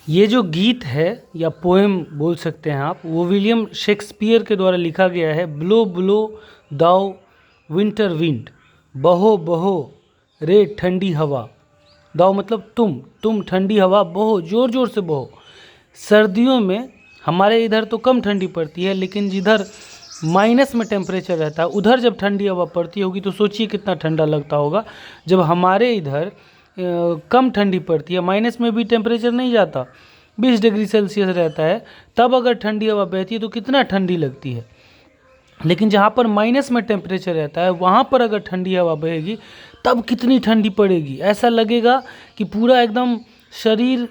ये जो गीत है या पोएम बोल सकते हैं आप, वो विलियम शेक्सपियर के द्वारा लिखा गया है। ब्लो ब्लो दाओ विंटर विंड, बहो बहो रे ठंडी हवा। दाओ मतलब तुम ठंडी हवा बहो, ज़ोर ज़ोर से बहो। सर्दियों में हमारे इधर तो कम ठंडी पड़ती है, लेकिन जिधर माइनस में टेम्परेचर रहता है उधर जब ठंडी हवा पड़ती होगी तो सोचिए कितना ठंडा लगता होगा। जब हमारे इधर कम ठंडी पड़ती है, माइनस में भी टेम्परेचर नहीं जाता, 20 डिग्री सेल्सियस रहता है, तब अगर ठंडी हवा बहती है तो कितना ठंडी लगती है। लेकिन जहाँ पर माइनस में टेम्परेचर रहता है वहाँ पर अगर ठंडी हवा बहेगी तब कितनी ठंडी पड़ेगी। ऐसा लगेगा कि पूरा एकदम शरीर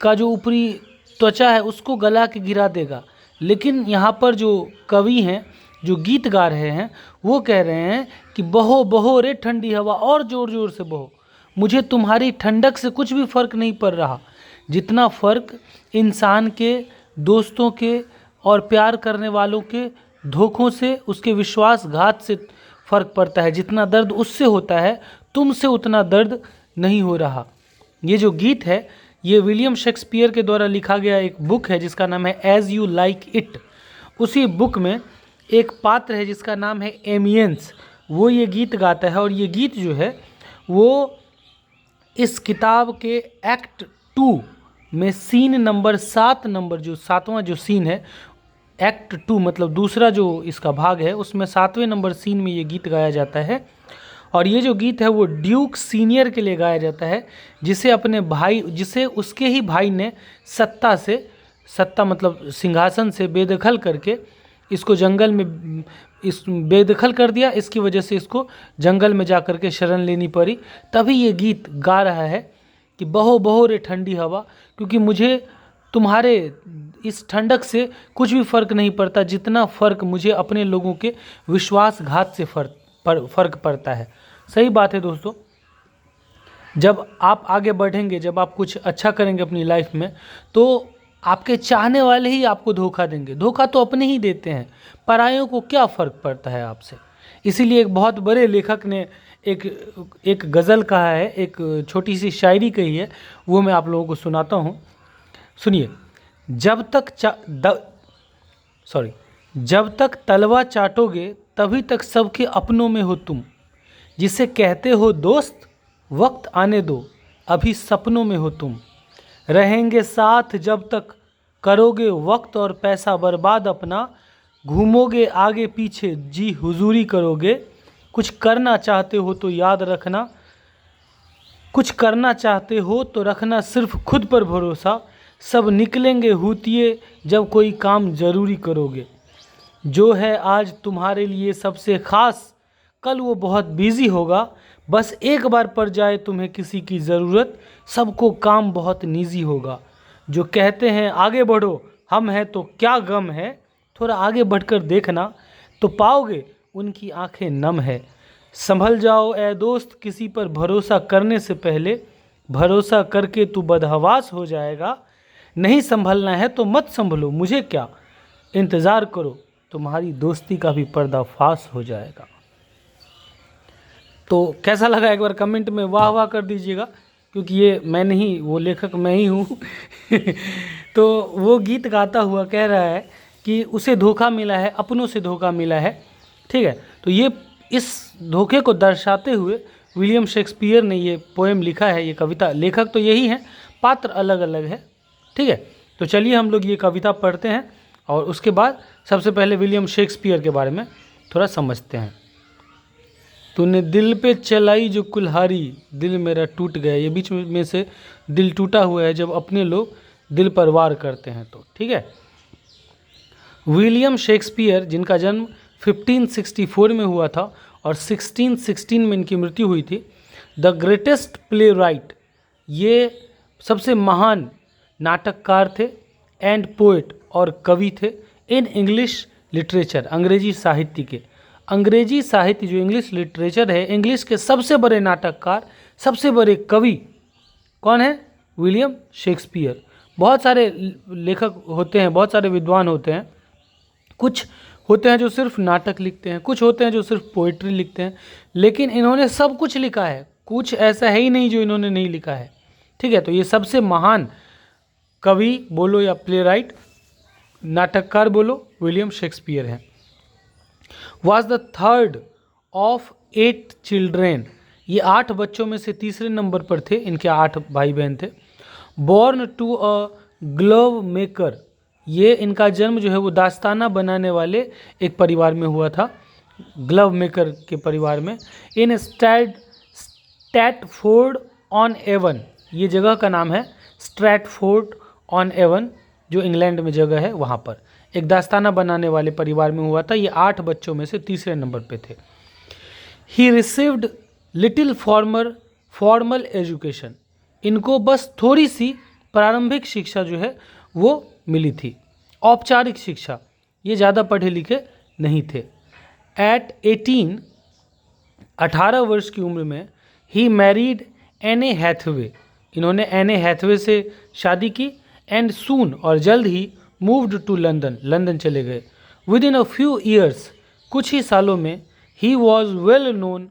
का जो ऊपरी त्वचा है उसको गला के गिरा देगा। लेकिन यहाँ पर जो कवि हैं, जो गीत गा रहे हैं, वो कह रहे हैं कि बहो बहो रे ठंडी हवा, और ज़ोर ज़ोर से बहो, मुझे तुम्हारी ठंडक से कुछ भी फ़र्क नहीं पड़ रहा। जितना फ़र्क इंसान के, दोस्तों के और प्यार करने वालों के धोखों से, उसके विश्वासघात से फ़र्क पड़ता है, जितना दर्द उससे होता है तुमसे उतना दर्द नहीं हो रहा। ये जो गीत है ये विलियम शेक्सपियर के द्वारा लिखा गया एक बुक है जिसका नाम है एज़ यू लाइक इट। उसी बुक में एक पात्र है जिसका नाम है एमियंस, वो ये गीत गाता है। और ये गीत जो है वो इस किताब के एक्ट 2 में सीन नंबर 7 नंबर, जो 7वां जो सीन है, एक्ट 2 मतलब दूसरा जो इसका भाग है, उसमें 7वें नंबर सीन में ये गीत गाया जाता है। और ये जो गीत है वो ड्यूक सीनियर के लिए गाया जाता है, जिसे अपने भाई, जिसे उसके ही भाई ने सत्ता मतलब सिंहासन से बेदखल करके इसको जंगल में इस बेदखल कर दिया। इसकी वजह से इसको जंगल में जा कर के शरण लेनी पड़ी। तभी ये गीत गा रहा है कि बहो बहो रे ठंडी हवा, क्योंकि मुझे तुम्हारे इस ठंडक से कुछ भी फ़र्क नहीं पड़ता जितना फ़र्क मुझे अपने लोगों के विश्वासघात से फ़र्क पड़ता है। सही बात है दोस्तों। जब आप आगे बढ़ेंगे, जब आप कुछ अच्छा करेंगे अपनी लाइफ में, तो आपके चाहने वाले ही आपको धोखा देंगे। धोखा तो अपने ही देते हैं, परायों को क्या फ़र्क पड़ता है आपसे। इसीलिए एक बहुत बड़े लेखक ने एक गज़ल कहा है, एक छोटी सी शायरी कही है, वो मैं आप लोगों को सुनाता हूँ, सुनिए। जब तक तलवा चाटोगे तभी तक सबके अपनों में हो तुम, जिसे कहते हो दोस्त वक्त आने दो, अभी सपनों में हो तुम। रहेंगे साथ जब तक करोगे वक्त और पैसा बर्बाद अपना, घूमोगे आगे पीछे जी हुजूरी करोगे। कुछ करना चाहते हो तो याद रखना, कुछ करना चाहते हो तो रखना सिर्फ खुद पर भरोसा। सब निकलेंगे हुतिये जब कोई काम ज़रूरी करोगे। जो है आज तुम्हारे लिए सबसे ख़ास, कल वो बहुत बिजी होगा। बस एक बार पड़ जाए तुम्हें किसी की ज़रूरत, सबको काम बहुत निजी होगा। जो कहते हैं आगे बढ़ो, हम हैं तो क्या गम है, थोड़ा आगे बढ़कर देखना तो पाओगे उनकी आंखें नम है। संभल जाओ ए दोस्त किसी पर भरोसा करने से पहले, भरोसा करके तू बदहवास हो जाएगा। नहीं संभलना है तो मत संभलो, मुझे क्या, इंतज़ार करो तुम्हारी दोस्ती का भी पर्दाफाश हो जाएगा। तो कैसा लगा एक बार कमेंट में वाह वाह कर दीजिएगा, क्योंकि ये मैं नहीं, वो लेखक मैं ही हूँ। तो वो गीत गाता हुआ कह रहा है कि उसे धोखा मिला है, अपनों से धोखा मिला है। ठीक है, तो ये इस धोखे को दर्शाते हुए विलियम शेक्सपियर ने ये पोएम लिखा है, ये कविता। लेखक तो यही हैं, पात्र अलग अलग है। ठीक है, तो चलिए हम लोग ये कविता पढ़ते हैं और उसके बाद सबसे पहले विलियम शेक्सपियर के बारे में थोड़ा समझते हैं। तूने दिल पे चलाई जो कुल्हाड़ी, दिल मेरा टूट गया। ये बीच में से दिल टूटा हुआ है जब अपने लोग दिल पर वार करते हैं तो। ठीक है, विलियम शेक्सपियर जिनका जन्म 1564 में हुआ था और 1616 में इनकी मृत्यु हुई थी। द ग्रेटेस्ट प्ले राइट, ये सबसे महान नाटककार थे, एंड पोएट और कवि थे इन इंग्लिश लिटरेचर, अंग्रेजी साहित्य के। अंग्रेजी साहित्य जो इंग्लिश लिटरेचर है, इंग्लिश के सबसे बड़े नाटककार, सबसे बड़े कवि कौन है? William Shakespeare. बहुत सारे लेखक होते हैं, बहुत सारे विद्वान होते हैं, कुछ होते हैं जो सिर्फ नाटक लिखते हैं, कुछ होते हैं जो सिर्फ पोइट्री लिखते हैं, लेकिन इन्होंने सब कुछ लिखा है, कुछ ऐसा है ही नहीं जो इन्होंने नहीं लिखा है। ठीक है, तो ये सबसे महान कवि बोलो या प्ले राइट, नाटककार बोलो, विलियम शेक्सपियर हैं। Was the third of 8 children, ये 8 बच्चों में से तीसरे नंबर पर थे, इनके 8 भाई बहन थे। Born to a glove maker, ये इनका जन्म जो है वो दास्ताना बनाने वाले एक परिवार में हुआ था, ग्लव मेकर के परिवार में। इन स्ट्रैटफोर्ड ऑन एवन, ये जगह का नाम है स्ट्रैटफोर्ड ऑन एवन, जो इंग्लैंड में जगह है, वहाँ पर एक दास्ताना बनाने वाले परिवार में हुआ था। ये 8 बच्चों में से तीसरे नंबर पे थे। He received little formal education, इनको बस थोड़ी सी प्रारंभिक शिक्षा जो है वो मिली थी, औपचारिक शिक्षा, ये ज़्यादा पढ़े लिखे नहीं थे। एट 18 वर्ष की उम्र में ही मैरिड एने हैथवे, इन्होंने एने हैथवे से शादी की। एंड सून, और जल्द ही मूव्ड टू लंदन, लंदन चले गए। With in a few years, कुछ ही सालों में, ही वॉज वेल नोन,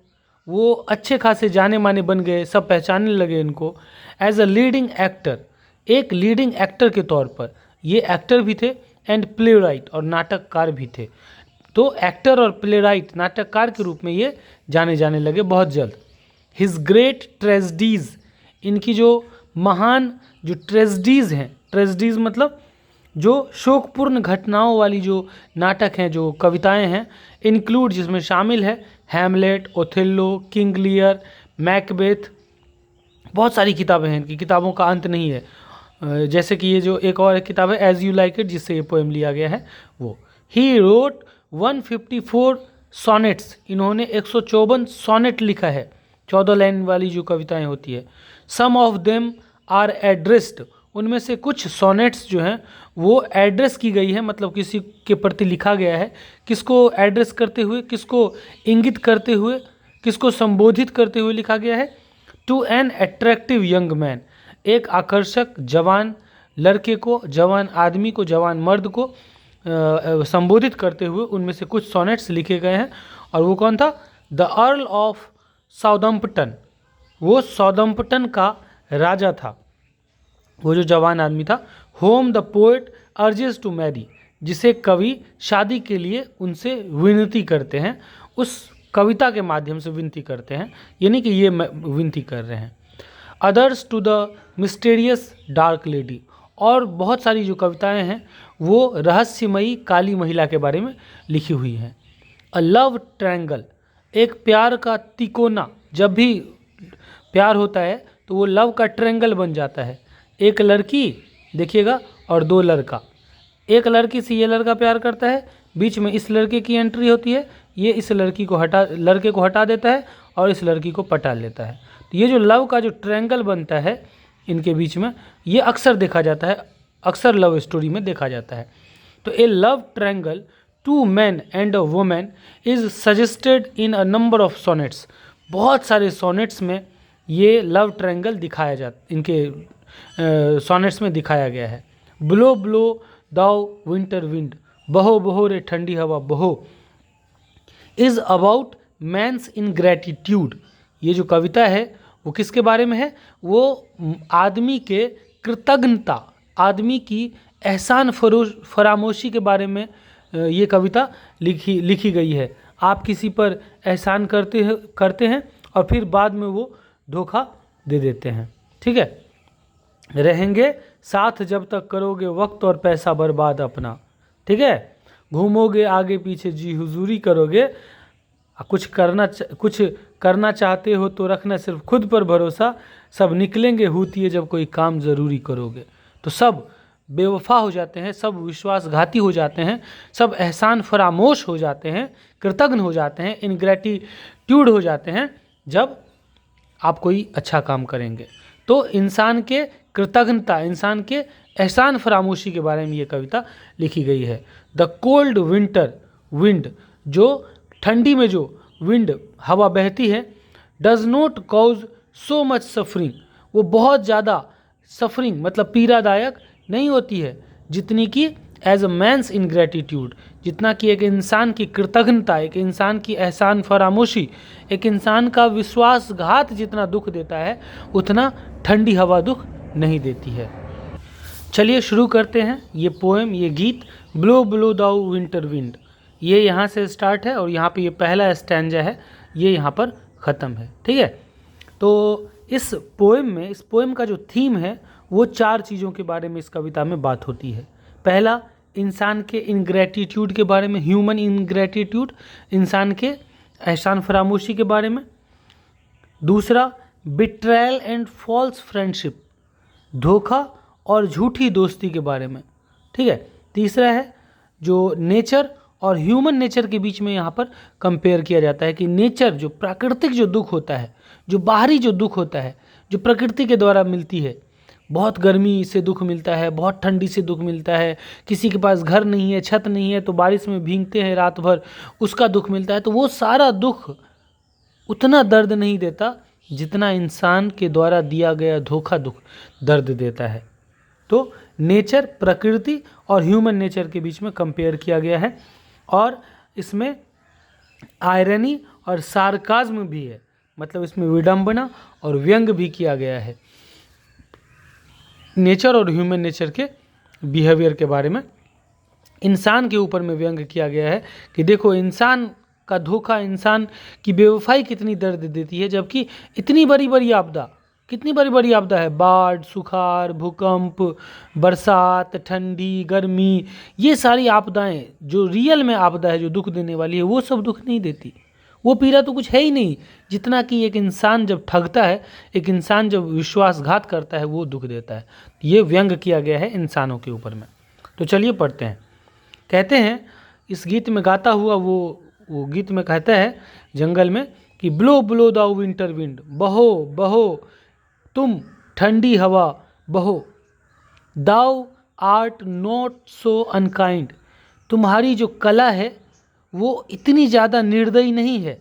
वो अच्छे खासे जाने माने बन गए, सब पहचानने लगे इनको। एज अ लीडिंग एक्टर, एक लीडिंग एक्टर के तौर पर, ये एक्टर भी थे एंड प्ले राइट, और नाटककार भी थे। तो एक्टर और प्ले राइट, नाटककार के रूप में ये जाने जाने लगे बहुत जल्द। हिज ग्रेट ट्रेजेडीज, इनकी जो महान जो ट्रेजेडीज़ हैं, ट्रेजेडीज़ मतलब जो शोकपूर्ण घटनाओं वाली जो नाटक हैं, जो कविताएं हैं, इंक्लूड, जिसमें शामिल है Hamlet, Othello, King Lear, Macbeth, बहुत सारी किताबें हैं, इनकी किताबों का अंत नहीं है। जैसे कि ये जो एक और किताब है एज यू लाइक इट, जिससे ये पोएम लिया गया है वो। ही रोट 154 सोनेट्स, इन्होंने 154 सोनेट लिखा है, 14 लाइन वाली जो कविताएं होती है। सम ऑफ देम आर एड्रेस्ड, उनमें से कुछ सोनेट्स जो हैं वो एड्रेस की गई है, मतलब किसी के प्रति लिखा गया है, किसको एड्रेस करते हुए, किसको इंगित करते हुए, किसको संबोधित करते हुए लिखा गया है। To an attractive young man, एक आकर्षक जवान लड़के को, जवान आदमी को, जवान मर्द को संबोधित करते हुए उनमें से कुछ सोनेट्स लिखे गए हैं। और वो कौन था? द अर्ल ऑफ साउदम्पटन, वो साउदम्पटन का राजा था, वो जो जवान आदमी था। Whom the poet urges to marry, जिसे कवि शादी के लिए उनसे विनती करते हैं, उस कविता के माध्यम से विनती करते हैं, यानी कि ये विनती कर रहे हैं। Others to the mysterious dark lady, और बहुत सारी जो कविताएं हैं वो रहस्यमयी काली महिला के बारे में लिखी हुई हैं। अ लव ट्रायंगल, एक प्यार का तिकोना, जब भी प्यार होता है तो वो लव का ट्रायंगल बन जाता है। एक लड़की देखिएगा और 2 लड़का, एक लड़की से ये लड़का प्यार करता है, बीच में इस लड़के की एंट्री होती है, ये इस लड़के को हटा देता है और इस लड़की को पटा लेता है। तो ये जो लव का जो ट्रायंगल बनता है इनके बीच में, ये अक्सर देखा जाता है, अक्सर लव स्टोरी में देखा जाता है। तो a love triangle two man and a woman is suggested in a number of sonnets, बहुत सारे सोनेट्स में ये लव ट्रायंगल दिखाया जाता, इनके सोनेट्स में दिखाया गया है। Blow blow thou winter wind, बहो बहो रे ठंडी हवा बहो, इज अबाउट मैंस इनग्रेटिट्यूड, ये जो कविता है वो किसके बारे में है? वो आदमी के कृतज्ञता, आदमी की एहसान फरामोशी के बारे में ये कविता लिखी गई है। आप किसी पर एहसान करते हैं और फिर बाद में वो धोखा दे देते हैं, ठीक है। रहेंगे साथ जब तक करोगे वक्त और पैसा बर्बाद अपना, ठीक है। घूमोगे आगे पीछे जी हुजूरी करोगे, कुछ करना चाहते हो तो रखना सिर्फ खुद पर भरोसा, सब निकलेंगे हुतिये जब कोई काम ज़रूरी करोगे। तो सब बेवफा हो जाते हैं, सब विश्वासघाती हो जाते हैं, सब एहसान फरामोश हो जाते हैं, कृतज्ञ हो जाते हैं, इनग्रेटिट्यूड हो जाते हैं जब आप कोई अच्छा काम करेंगे। तो इंसान के कृतज्ञता, इंसान के एहसान फरामोशी के बारे में ये कविता लिखी गई है। द कोल्ड विंटर विंड, जो ठंडी में जो विंड हवा बहती है, does not cause so much suffering, वो बहुत ज़्यादा सफरिंग मतलब पीड़ादायक नहीं होती है जितनी कि एज अ मैंस इनग्रेटिट्यूड, जितना कि एक इंसान की कृतज्ञता, एक इंसान की एहसान फरामोशी, एक इंसान का विश्वासघात जितना दुख देता है उतना ठंडी हवा दुख नहीं देती है। चलिए शुरू करते हैं। ये पोएम, ये गीत blow blow thou winter wind, ये यहाँ से स्टार्ट है और यहाँ पे ये पहला स्टैंजा है, ये यहाँ पर ख़त्म है। ठीक है, तो इस पोएम में, इस पोएम का जो थीम है वो 4 चीज़ों के बारे में इस कविता में बात होती है। पहला, इंसान के इनग्रेटिट्यूड के बारे में, ह्यूमन इनग्रेटिट्यूड, इंसान के एहसान फरामोशी के बारे में। दूसरा, बिट्रायल एंड फॉल्स फ्रेंडशिप, धोखा और झूठी दोस्ती के बारे में। ठीक है, तीसरा है जो नेचर और ह्यूमन नेचर के बीच में यहाँ पर कंपेयर किया जाता है कि नेचर, जो प्राकृतिक जो दुख होता है, जो बाहरी जो दुख होता है, जो प्रकृति के द्वारा मिलती है, बहुत गर्मी से दुख मिलता है, बहुत ठंडी से दुख मिलता है, किसी के पास घर नहीं है, छत नहीं है तो बारिश में भीगते हैं रात भर, उसका दुख मिलता है। तो वो सारा दुख उतना दर्द नहीं देता जितना इंसान के द्वारा दिया गया धोखा दुख दर्द देता है। तो नेचर, प्रकृति और ह्यूमन नेचर के बीच में कंपेयर किया गया है और इसमें आयरनी और सार्काज्म भी है, मतलब इसमें विडंबना और व्यंग भी किया गया है नेचर और ह्यूमन नेचर के बिहेवियर के बारे में। इंसान के ऊपर में व्यंग किया गया है कि देखो इंसान का धोखा, इंसान की बेवफाई कितनी दर्द देती है, जबकि इतनी बड़ी बड़ी आपदा, कितनी बड़ी बड़ी आपदा है, बाढ़, सुखाड़, भूकंप, बरसात, ठंडी, गर्मी, ये सारी आपदाएं जो रियल में आपदा है, जो दुख देने वाली है, वो सब दुख नहीं देती। वो पीड़ा तो कुछ है ही नहीं जितना कि एक इंसान जब ठगता है, एक इंसान जब विश्वासघात करता है, वो दुख देता है। ये व्यंग किया गया है इंसानों के ऊपर में। तो चलिए पढ़ते हैं। कहते हैं, इस गीत में गाता हुआ वो गीत में कहता है जंगल में कि blow blow thou winter wind, बहो बहो तुम ठंडी हवा बहो, thou art not so unkind, तुम्हारी जो कला है वो इतनी ज़्यादा निर्दयी नहीं है,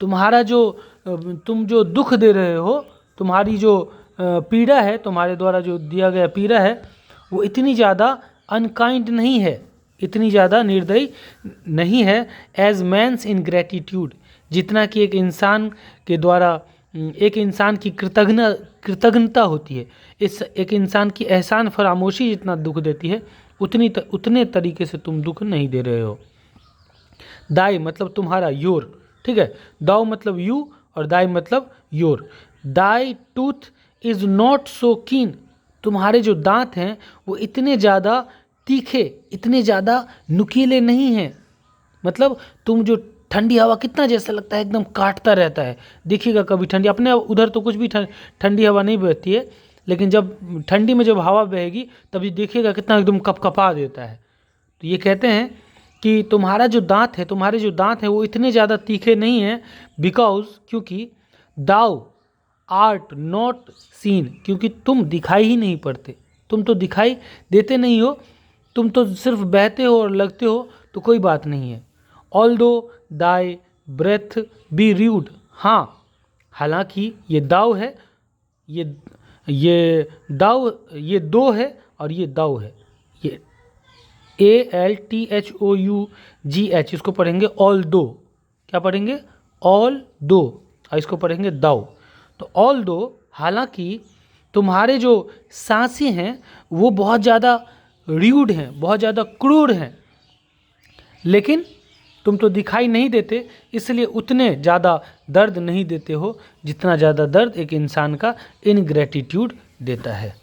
तुम्हारा जो तुम जो दुख दे रहे हो, तुम्हारी जो पीड़ा है, तुम्हारे द्वारा जो दिया गया पीड़ा है, वो इतनी ज़्यादा अनकाइंड नहीं है, इतनी ज़्यादा निर्दयी नहीं है। एज मैंस इन ग्रेटिट्यूड, जितना कि एक इंसान के द्वारा, एक इंसान की कृतज्ञता होती है, इस एक इंसान की एहसान फरामोशी जितना दुख देती है, उतने तरीके से तुम दुख नहीं दे रहे हो। दाई मतलब तुम्हारा, योर। ठीक है, दाओ मतलब यू और दाई मतलब your. Dai tooth is not so कीन, तुम्हारे जो दांत हैं वो इतने ज़्यादा तीखे, इतने ज़्यादा नुकीले नहीं हैं। मतलब तुम जो ठंडी हवा, कितना जैसा लगता है एकदम काटता रहता है, देखिएगा कभी ठंडी, अपने उधर तो कुछ भी ठंडी हवा नहीं बहती है, लेकिन जब ठंडी में जब हवा बहेगी तभी देखिएगा कितना एकदम कपकपा देता है। तो ये कहते हैं कि तुम्हारा जो दांत है, तुम्हारे जो दांत हैं वो इतने ज़्यादा तीखे नहीं हैं, बिकॉज, क्योंकि दाउ आर्ट नॉट सीन, क्योंकि तुम दिखाई ही नहीं पड़ते, तुम तो दिखाई देते नहीं हो, तुम तो सिर्फ बहते हो और लगते हो, तो कोई बात नहीं है। ऑल दो दाई ब्रेथ बी रूड, हाँ हालांकि ये दाव है, ये दाव, ये दो है और ये दाव है, ये ALTHOUGH, इसको पढ़ेंगे ऑल दो, क्या पढ़ेंगे, ऑल दो, और इसको पढ़ेंगे दाव। तो ऑल दो, हालांकि तुम्हारे जो सांसें हैं वो बहुत ज़्यादा र्यूड हैं, बहुत ज़्यादा क्रूर हैं, लेकिन तुम तो दिखाई नहीं देते, इसलिए उतने ज़्यादा दर्द नहीं देते हो जितना ज़्यादा दर्द एक इंसान का इनग्रेटिट्यूड देता है।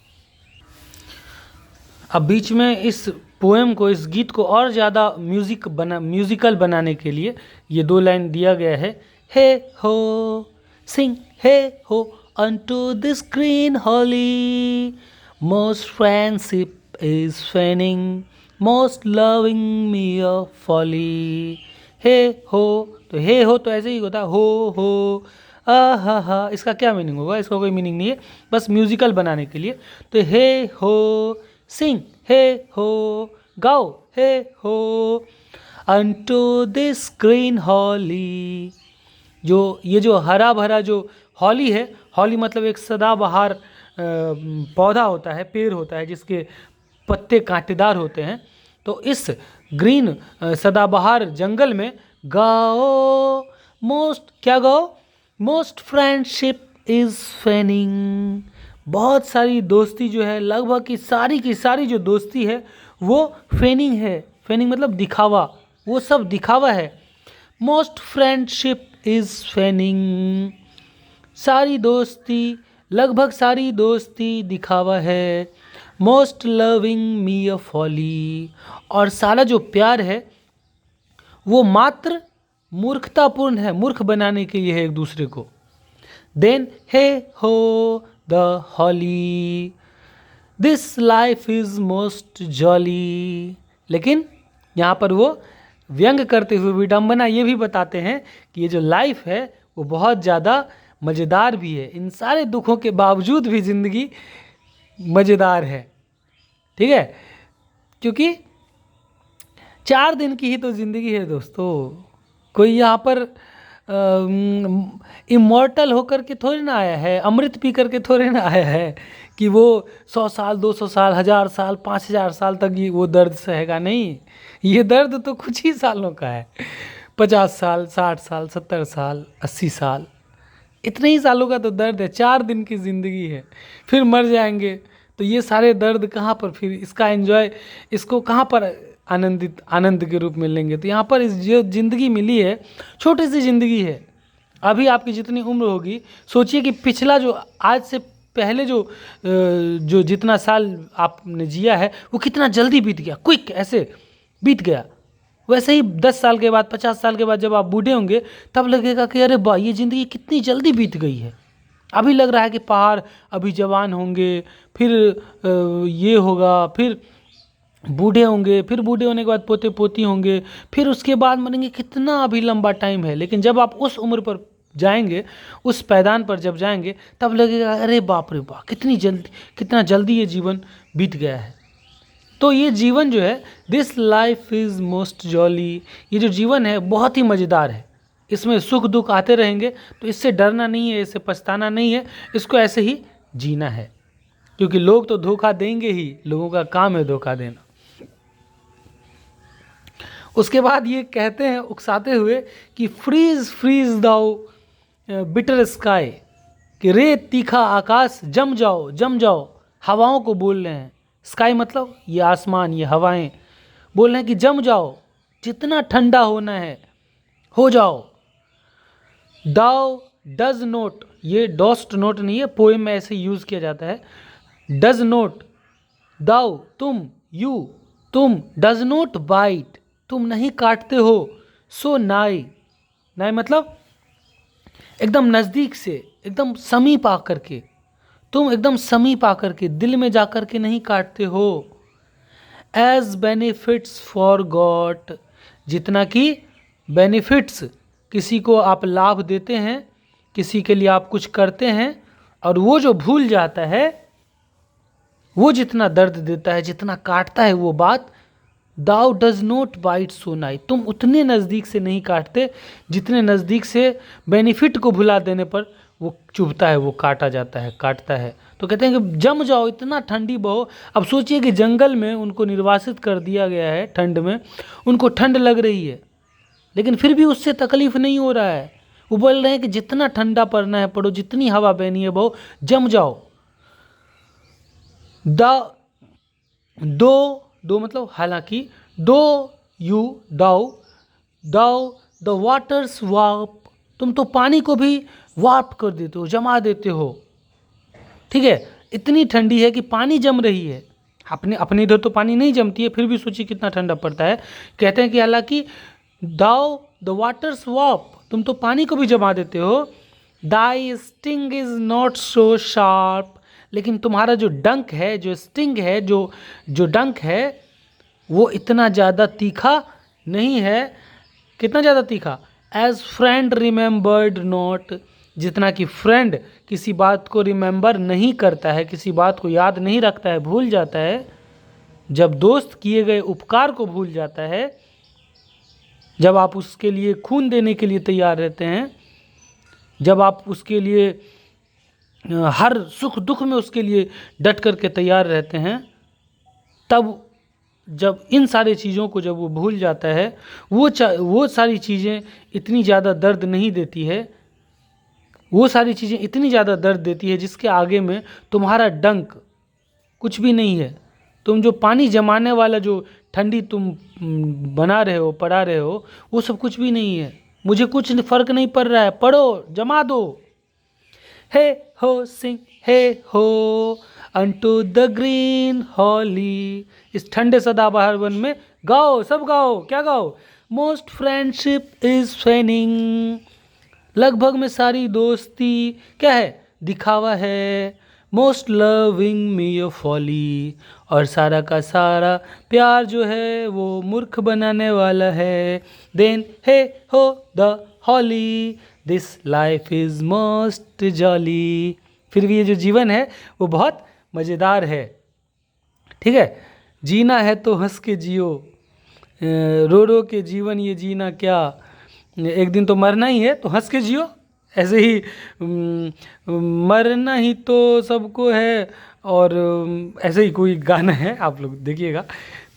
अब बीच में इस पोएम को, इस गीत को और ज़्यादा म्यूज़िकल बनाने के लिए ये 2 लाइन दिया गया है। हे हो सिंग, हे हो unto this green holly, most friendship is feigning, most loving me of folly। हे हो, तो हे हो तो ऐसे ही होता, हो हा हा, इसका क्या मीनिंग होगा, इसका कोई मीनिंग नहीं है, बस म्यूजिकल बनाने के लिए। तो हे हो सिंग, हे हो गाओ, हे हो unto this green holly, जो ये जो हरा भरा जो हॉली है, हॉली मतलब एक सदाबहार पौधा होता है, पेड़ होता है जिसके पत्ते कांटेदार होते हैं। तो इस ग्रीन सदाबहार जंगल में गाओ, मोस्ट, क्या गाओ, मोस्ट फ्रेंडशिप इज फेनिंग, बहुत सारी दोस्ती जो है, लगभग की सारी जो दोस्ती है वो फेनिंग है। फेनिंग मतलब दिखावा, वो सब दिखावा है। मोस्ट फ्रेंडशिप इज फेनिंग, सारी दोस्ती, लगभग सारी दोस्ती दिखावा है। मोस्ट लविंग मी अ फॉली, और सारा जो प्यार है वो मात्र मूर्खतापूर्ण है, मूर्ख बनाने के लिए है एक दूसरे को। Then heigh ho the holly, this life is most jolly. लेकिन यहाँ पर वो व्यंग करते हुए विडंबना ये भी बताते हैं कि ये जो लाइफ है वो बहुत ज़्यादा मज़ेदार भी है। इन सारे दुखों के बावजूद भी ज़िंदगी मज़ेदार है। ठीक है, क्योंकि 4 दिन की ही तो ज़िंदगी है दोस्तों। कोई यहाँ पर इमॉर्टल होकर के थोड़ी ना आया है, अमृत पी करके थोड़ी ना आया है कि वो 100 साल 200 साल 1000 साल 5000 साल तक ये वो दर्द सहेगा। नहीं, ये दर्द तो कुछ ही सालों का है। 50 साल 60 साल 70 साल 80 साल, इतने ही सालों का तो दर्द है। 4 दिन की ज़िंदगी है, फिर मर जाएंगे। तो ये सारे दर्द कहाँ पर फिर इसका एंजॉय, इसको कहाँ पर आनंद के रूप में लेंगे। तो यहाँ पर इस जो ज़िंदगी मिली है, छोटी सी ज़िंदगी है। अभी आपकी जितनी उम्र होगी, सोचिए कि पिछला जो आज से पहले जो जितना साल आपने जिया है वो कितना जल्दी बीत गया, क्विक ऐसे बीत गया। वैसे ही 10 साल के बाद 50 साल के बाद जब आप बूढ़े होंगे तब लगेगा कि अरे वाह, ये ज़िंदगी कितनी जल्दी बीत गई है। अभी लग रहा है कि पहाड़ अभी जवान होंगे, फिर ये होगा, फिर बूढ़े होंगे, फिर बूढ़े होने के बाद पोते पोती होंगे, फिर उसके बाद मरेंगे। कितना अभी लंबा टाइम है। लेकिन जब आप उस उम्र पर जाएंगे, उस पैदान पर जब जाएंगे, तब लगेगा अरे बाप रे बाप, कितना जल्दी ये जीवन बीत गया है। तो ये जीवन जो है, this life is most jolly, ये जो जीवन है बहुत ही मज़ेदार है। इसमें सुख दुख आते रहेंगे, तो इससे डरना नहीं है, इससे पछताना नहीं है, इसको ऐसे ही जीना है। क्योंकि लोग तो धोखा देंगे ही, लोगों का काम है धोखा देना। उसके बाद ये कहते हैं उकसाते हुए कि फ्रीज फ्रीज दाओ बिटर स्काई, कि रे तीखा आकाश जम जाओ। हवाओं को बोल रहे हैं, स्काई मतलब ये आसमान, ये हवाएं बोल रहे हैं कि जम जाओ, जितना ठंडा होना है हो जाओ। दाओ डज नोट, ये डॉस्ट नोट नहीं है, पोएम में ऐसे यूज़ किया जाता है। डज नोट, दाओ तुम, यू तुम, डज नोट बाइट तुम नहीं काटते हो, सो नाई, नाई मतलब एकदम नज़दीक से, एकदम समीप आकर के, तुम एकदम समीप आकर के, दिल में जाकर के नहीं काटते हो। एज बेनिफिट्स फॉर गॉट, जितना कि बेनिफिट्स, किसी को आप लाभ देते हैं, किसी के लिए आप कुछ करते हैं, और वो जो भूल जाता है, वो जितना दर्द देता है, जितना काटता है वो बात, दाउ डज नोट बाइट सो नाई, तुम उतने नज़दीक से नहीं काटते जितने नज़दीक से बेनिफिट को भुला देने पर वो चुभता है, वो काटा जाता है, काटता है। तो कहते हैं कि जम जाओ, इतना ठंडी बहो। अब सोचिए कि जंगल में उनको निर्वासित कर दिया गया है, ठंड में उनको ठंड लग रही है, लेकिन फिर भी उससे तकलीफ नहीं हो रहा है। वो बोल रहे हैं कि जितना ठंडा पड़ना है पड़ो, जितनी हवा बहनी है बहो, जम जाओ। दो मतलब हालांकि, दो यू दाओ द वाटर्स वार्प, तुम तो पानी को भी वार्प कर देते हो, जमा देते हो। ठीक है, इतनी ठंडी है कि पानी जम रही है। अपने इधर तो पानी नहीं जमती है, फिर भी सोचिए कितना ठंडा पड़ता है। कहते हैं कि हालांकि दाओ द वाटर्स वार्प, तुम तो पानी को भी जमा देते हो। Thy sting is not so sharp, लेकिन तुम्हारा जो डंक है, जो स्टिंग है, जो डंक है, वो इतना ज़्यादा तीखा नहीं है। कितना ज़्यादा तीखा? एज फ्रेंड रिमेंबर्ड नॉट, जितना कि फ्रेंड किसी बात को रिमेंबर नहीं करता है, किसी बात को याद नहीं रखता है, भूल जाता है। जब दोस्त किए गए उपकार को भूल जाता है, जब आप उसके लिए खून देने के लिए तैयार रहते हैं, जब आप उसके लिए हर सुख दुख में उसके लिए डट करके तैयार रहते हैं, तब जब इन सारी चीज़ों को जब वो भूल जाता है, वो सारी चीज़ें इतनी ज़्यादा दर्द नहीं देती है वो सारी चीज़ें इतनी ज़्यादा दर्द देती है जिसके आगे में तुम्हारा डंक कुछ भी नहीं है। तुम जो पानी जमाने वाला जो ठंडी तुम बना रहे हो, पढ़ा रहे हो, वो सब कुछ भी नहीं है। मुझे कुछ फ़र्क नहीं पड़ रहा है, पढ़ो, जमा दो। हे हो सिंग हे हो अनटू द ग्रीन हॉली, इस ठंडे सदाबहार वन में गाओ, सब गाओ। क्या गाओ? मोस्ट फ्रेंडशिप इज फेनिंग, लगभग में सारी दोस्ती क्या है? दिखावा है। Most loving mere folly, और सारा का सारा प्यार जो है वो मूर्ख बनाने वाला है। Then heigh ho the holly, this life is most jolly, फिर भी ये जो जीवन है वो बहुत मज़ेदार है। ठीक है, जीना है तो हंस के जियो, रो रो के जीवन ये जीना क्या, एक दिन तो मरना ही है तो हंस के जियो। ऐसे ही मरना ही तो सबको है, और ऐसे ही कोई गाना है, आप लोग देखिएगा।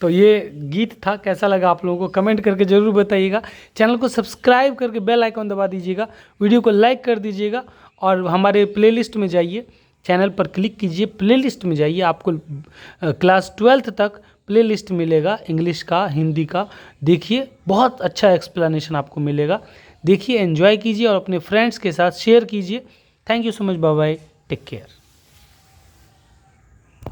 तो ये गीत था, कैसा लगा आप लोगों को कमेंट करके ज़रूर बताइएगा। चैनल को सब्सक्राइब करके बेल आइकॉन दबा दीजिएगा, वीडियो को लाइक कर दीजिएगा, और हमारे प्लेलिस्ट में जाइए, चैनल पर क्लिक कीजिए, प्लेलिस्ट में जाइए, आपको क्लास 12th तक प्लेलिस्ट मिलेगा, इंग्लिश का, हिंदी का। देखिए, बहुत अच्छा एक्सप्लेनेशन आपको मिलेगा। देखिए, एंजॉय कीजिए और अपने फ्रेंड्स के साथ शेयर कीजिए। Thank you so much, bye bye, take care.